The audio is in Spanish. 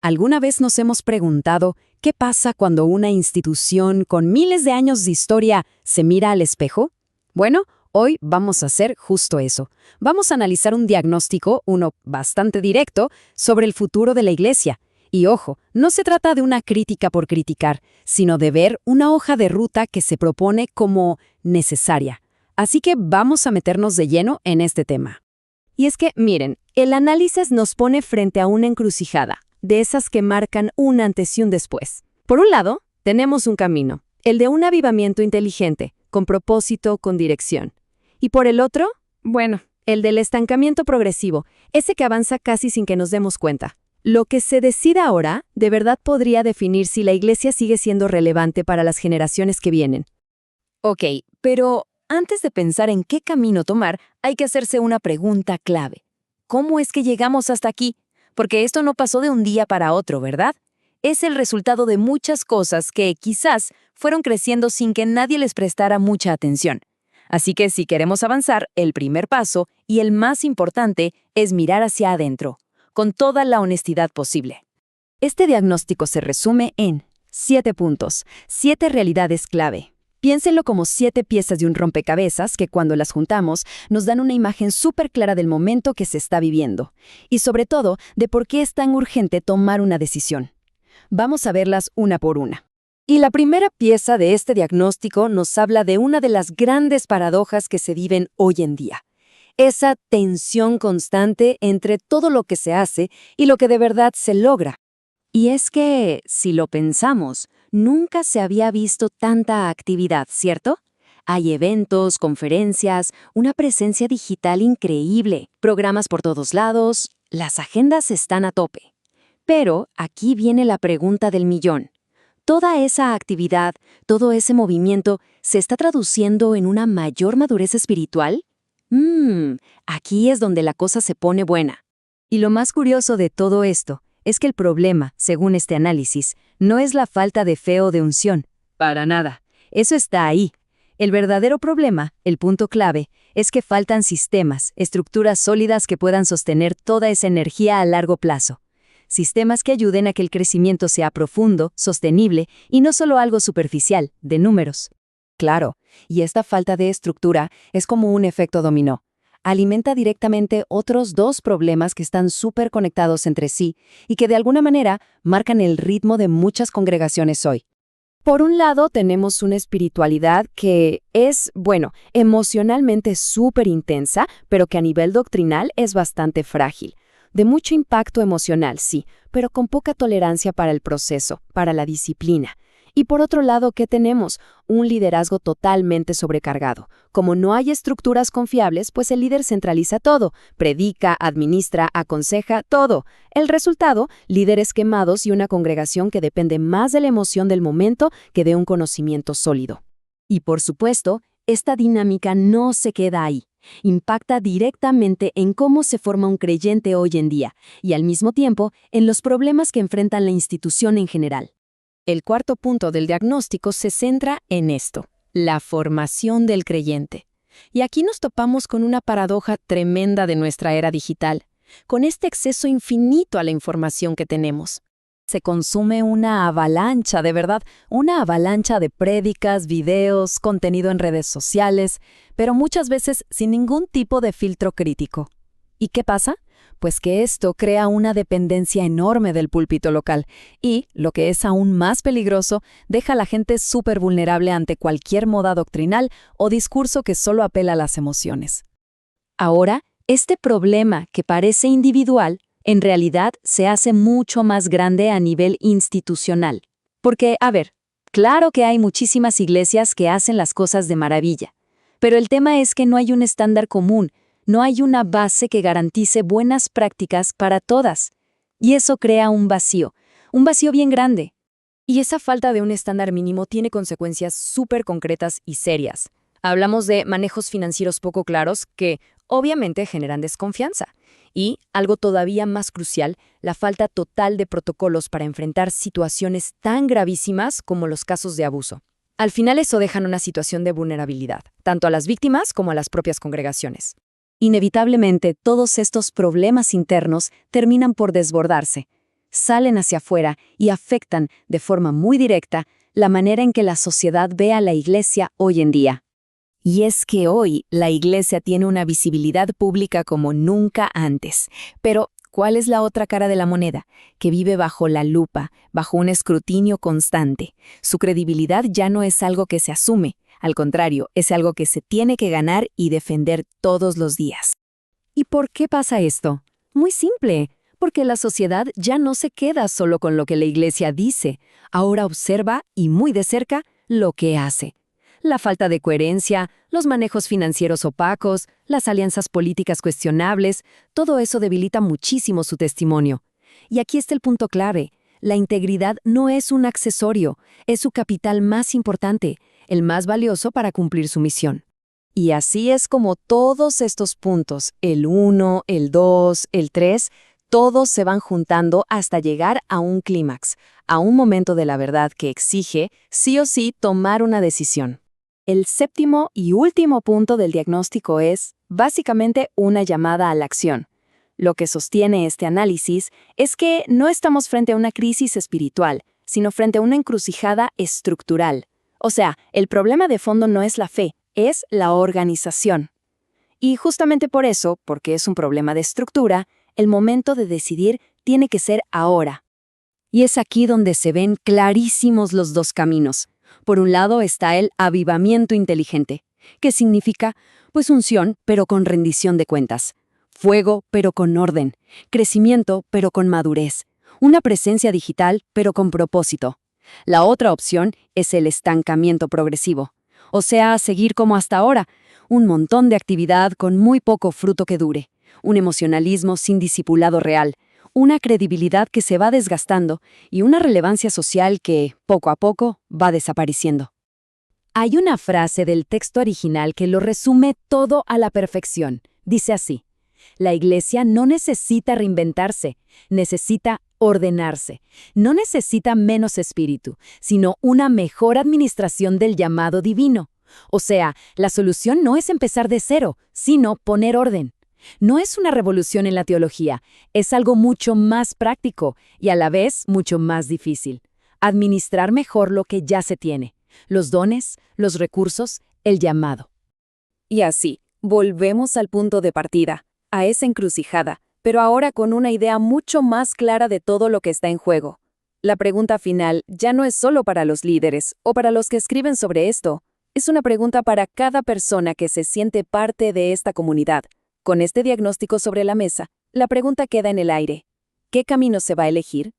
¿Alguna vez nos hemos preguntado qué pasa cuando una institución con miles de años de historia se mira al espejo? Bueno, hoy vamos a hacer justo eso. Vamos a analizar un diagnóstico, uno bastante directo, sobre el futuro de la Iglesia. Y ojo, no se trata de una crítica por criticar, sino de ver una hoja de ruta que se propone como necesaria. Así que vamos a meternos de lleno en este tema. Y es que, miren, el análisis nos pone frente a una encrucijada, de esas que marcan un antes y un después. Por un lado, tenemos un camino, el de un avivamiento inteligente, con propósito, con dirección. Y por el otro, bueno, el del estancamiento progresivo, ese que avanza casi sin que nos demos cuenta. Lo que se decida ahora, de verdad podría definir si la Iglesia sigue siendo relevante para las generaciones que vienen. Ok, pero antes de pensar en qué camino tomar, hay que hacerse una pregunta clave. ¿Cómo es que llegamos hasta aquí? Porque esto no pasó de un día para otro, ¿verdad? Es el resultado de muchas cosas que, quizás, fueron creciendo sin que nadie les prestara mucha atención. Así que si queremos avanzar, el primer paso, y el más importante, es mirar hacia adentro, con toda la honestidad posible. Este diagnóstico se resume en 7 puntos, 7 realidades clave. Piénsenlo como 7 piezas de un rompecabezas que cuando las juntamos nos dan una imagen súper clara del momento que se está viviendo y sobre todo de por qué es tan urgente tomar una decisión. Vamos a verlas una por una. Y la primera pieza de este diagnóstico nos habla de una de las grandes paradojas que se viven hoy en día. Esa tensión constante entre todo lo que se hace y lo que de verdad se logra. Y es que, si lo pensamos, nunca se había visto tanta actividad, ¿cierto? Hay eventos, conferencias, una presencia digital increíble, programas por todos lados, las agendas están a tope. Pero aquí viene la pregunta del millón. ¿Toda esa actividad, todo ese movimiento, se está traduciendo en una mayor madurez espiritual? Aquí es donde la cosa se pone buena. Y lo más curioso de todo esto es que el problema, según este análisis, no es la falta de fe o de unción. Para nada. Eso está ahí. El verdadero problema, el punto clave, es que faltan sistemas, estructuras sólidas que puedan sostener toda esa energía a largo plazo. Sistemas que ayuden a que el crecimiento sea profundo, sostenible y no solo algo superficial, de números. Claro, y esta falta de estructura es como un efecto dominó. Alimenta directamente otros 2 problemas que están súper conectados entre sí y que de alguna manera marcan el ritmo de muchas congregaciones hoy. Por un lado, tenemos una espiritualidad que es, emocionalmente súper intensa, pero que a nivel doctrinal es bastante frágil. De mucho impacto emocional, sí, pero con poca tolerancia para el proceso, para la disciplina. Y por otro lado, ¿qué tenemos? Un liderazgo totalmente sobrecargado. Como no hay estructuras confiables, pues el líder centraliza todo, predica, administra, aconseja, todo. El resultado, líderes quemados y una congregación que depende más de la emoción del momento que de un conocimiento sólido. Y por supuesto, esta dinámica no se queda ahí. Impacta directamente en cómo se forma un creyente hoy en día y al mismo tiempo en los problemas que enfrentan la institución en general. El cuarto punto del diagnóstico se centra en esto, la formación del creyente. Y aquí nos topamos con una paradoja tremenda de nuestra era digital, con este exceso infinito a la información que tenemos. Se consume una avalancha, de verdad, una avalancha de prédicas, videos, contenido en redes sociales, pero muchas veces sin ningún tipo de filtro crítico. ¿Y qué pasa? Pues que esto crea una dependencia enorme del púlpito local y, lo que es aún más peligroso, deja a la gente súper vulnerable ante cualquier moda doctrinal o discurso que solo apela a las emociones. Ahora, este problema que parece individual, en realidad se hace mucho más grande a nivel institucional. Porque, claro que hay muchísimas iglesias que hacen las cosas de maravilla, pero el tema es que no hay un estándar común. No hay una base que garantice buenas prácticas para todas. Y eso crea un vacío bien grande. Y esa falta de un estándar mínimo tiene consecuencias súper concretas y serias. Hablamos de manejos financieros poco claros que, obviamente, generan desconfianza. Y, algo todavía más crucial, la falta total de protocolos para enfrentar situaciones tan gravísimas como los casos de abuso. Al final eso deja en una situación de vulnerabilidad, tanto a las víctimas como a las propias congregaciones. Inevitablemente, todos estos problemas internos terminan por desbordarse. salen hacia afuera y afectan de forma muy directa la manera en que la sociedad ve a la Iglesia hoy en día. Y es que hoy la Iglesia tiene una visibilidad pública como nunca antes. Pero, ¿cuál es la otra cara de la moneda? Que vive bajo la lupa, bajo un escrutinio constante. Su credibilidad ya no es algo que se asume, al contrario, es algo que se tiene que ganar y defender todos los días. ¿Y por qué pasa esto? Muy simple, porque la sociedad ya no se queda solo con lo que la Iglesia dice, ahora observa, y muy de cerca, lo que hace. La falta de coherencia, los manejos financieros opacos, las alianzas políticas cuestionables, todo eso debilita muchísimo su testimonio. Y aquí está el punto clave. La integridad no es un accesorio, es su capital más importante, el más valioso para cumplir su misión. Y así es como todos estos puntos, el 1, el 2, el 3, todos se van juntando hasta llegar a un clímax, a un momento de la verdad que exige, sí o sí, tomar una decisión. El séptimo y último punto del diagnóstico es, básicamente, una llamada a la acción. Lo que sostiene este análisis es que no estamos frente a una crisis espiritual, sino frente a una encrucijada estructural. O sea, el problema de fondo no es la fe, es la organización. Y justamente por eso, porque es un problema de estructura, el momento de decidir tiene que ser ahora. Y es aquí donde se ven clarísimos los dos caminos. Por un lado está el avivamiento inteligente, que significa, pues, unción, pero con rendición de cuentas. Fuego, pero con orden. Crecimiento, pero con madurez. Una presencia digital, pero con propósito. La otra opción es el estancamiento progresivo. O sea, seguir como hasta ahora, un montón de actividad con muy poco fruto que dure, un emocionalismo sin discipulado real, una credibilidad que se va desgastando y una relevancia social que, poco a poco, va desapareciendo. Hay una frase del texto original que lo resume todo a la perfección. Dice así: la Iglesia no necesita reinventarse, necesita ordenarse. No necesita menos espíritu, sino una mejor administración del llamado divino. O sea, la solución no es empezar de cero, sino poner orden. No es una revolución en la teología, es algo mucho más práctico y a la vez mucho más difícil. Administrar mejor lo que ya se tiene, los dones, los recursos, el llamado. Y así, volvemos al punto de partida, a esa encrucijada, pero ahora con una idea mucho más clara de todo lo que está en juego. La pregunta final ya no es solo para los líderes o para los que escriben sobre esto, es una pregunta para cada persona que se siente parte de esta comunidad. Con este diagnóstico sobre la mesa, la pregunta queda en el aire. ¿Qué camino se va a elegir?